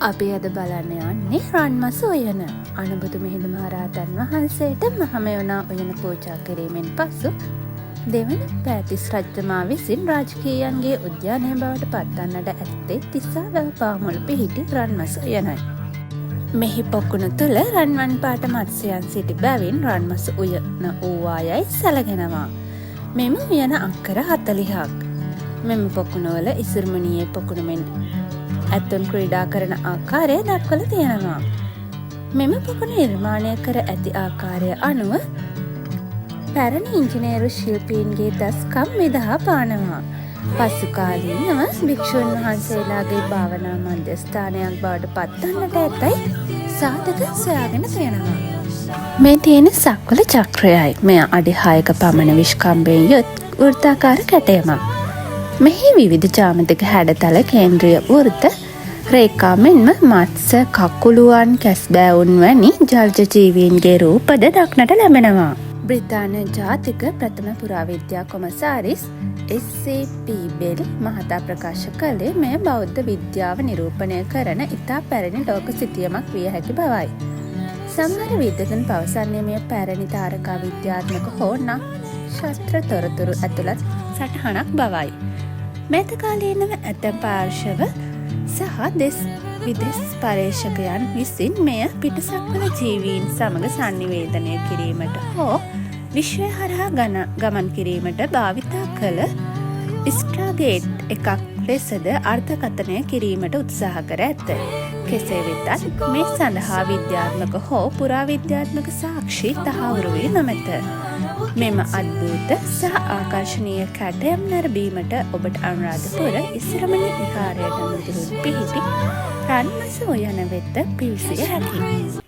අපි අද බලන්න යන්නේ රන්මස උයන. අනුබුදු මිහිඳු මහරහතන් වහන්සේට මහමෙවුනා උයන පූජා කිරීමෙන් පසු දෙවන පෑතිස් රජතුමා විසින් රාජකීයන්ගේ උද්‍යානය බවට පත්වන්නට ඇත්තේ තිස්සා වැව පාමුල පිහිටි රන්මස උයනයි. මෙහි පොකුණු තුළ රන්වන් පාට මත්ස්‍යයන් සිටි බැවින් රන්මස උයන වූවායයි සැලගෙනවා. මෙම උයන අක්කර 40ක්. මෙම පොකුණුවල ඉසුරුමුණියේ පොකුණුමෙන් ඇතුන් ක්‍රීඩා කරන ආකාරය දක්වල තියෙනවා. මෙම පොකුණ නිර්මාණය කර ඇති ආකාරය අනුව පැරණි ඉංජිනේරු ශිල්පීන්ගේ දස්කම් මෙදහා පානවා. පසුකාලීනව භික්ෂුන් වහන්සේලාගේ භාවනා මධ්‍යස්ථානයක් බවට පත්වන්නට ඇතැයි සාධක සොයාගෙන තියෙනවා. මේ තියෙන සක්වල චක්‍රයයි. මෙය අඩි 6ක පමණ විශ්කම්භයෙන් යුත් වෘත්තාකාර කැටයමක්. මෙහි විවිධ ජාමතික හැඩතල කේන්ද්‍රීය වෘත්ත රේඛා මෙන්ම මත්ස්‍ය කකුළුවන් කැස්බෑවුන් වැනි ජලජ ජීවීන්ගේ රූපද දක්නට ලැබෙනවා. බ්‍රිතාන්‍ය ජාතික ප්‍රථම පුරාවිද්‍යා කොමසාරිස් S.C.P. බෙල් මහතා ප්‍රකාශ කළේ මෙය බෞද්ධ විද්‍යාව නිරූපණය කරන ඉතා පැරණි ලෝක සිතියමක් විය හැකි බවයි. සමහර විද්වතුන් පවසන්නේ මෙය පැරණි තාරකා විද්‍යාත්මක හෝ නක්ෂත්‍ර තොරතුරු ඇතුළත් සටහනක් බවයි. මෑතකාලීනව ඇතැම් පාර්ශව සහ විදෙස් පර්යේෂකයන් විසින් මෙය පිටසක්වල ජීවීන් සමග සංනිවේදනය කිරීමට හෝ විශ්වය හරහා ගමන් කිරීමට භාවිතා කළ ස්ට්‍රාගේට් එකක් ලෙසද අර්ථකථනය කිරීමට උත්සාහ කර ඇත. කෙසේ වෙතත් මේ සඳහා විද්‍යාත්මක හෝ පුරාවිද්‍යාත්මක සාක්ෂි තහවුරු වී නොමැත. මෙම අද්භූත සහ ආකර්ශනීය කැටයම් නැරඹීමට ඔබට අනුරාධපුර ඉසිරමණි විහාරයට නුදුරින් පිහිටි රන්මස උයන වෙත පිවිසිය හැකියි.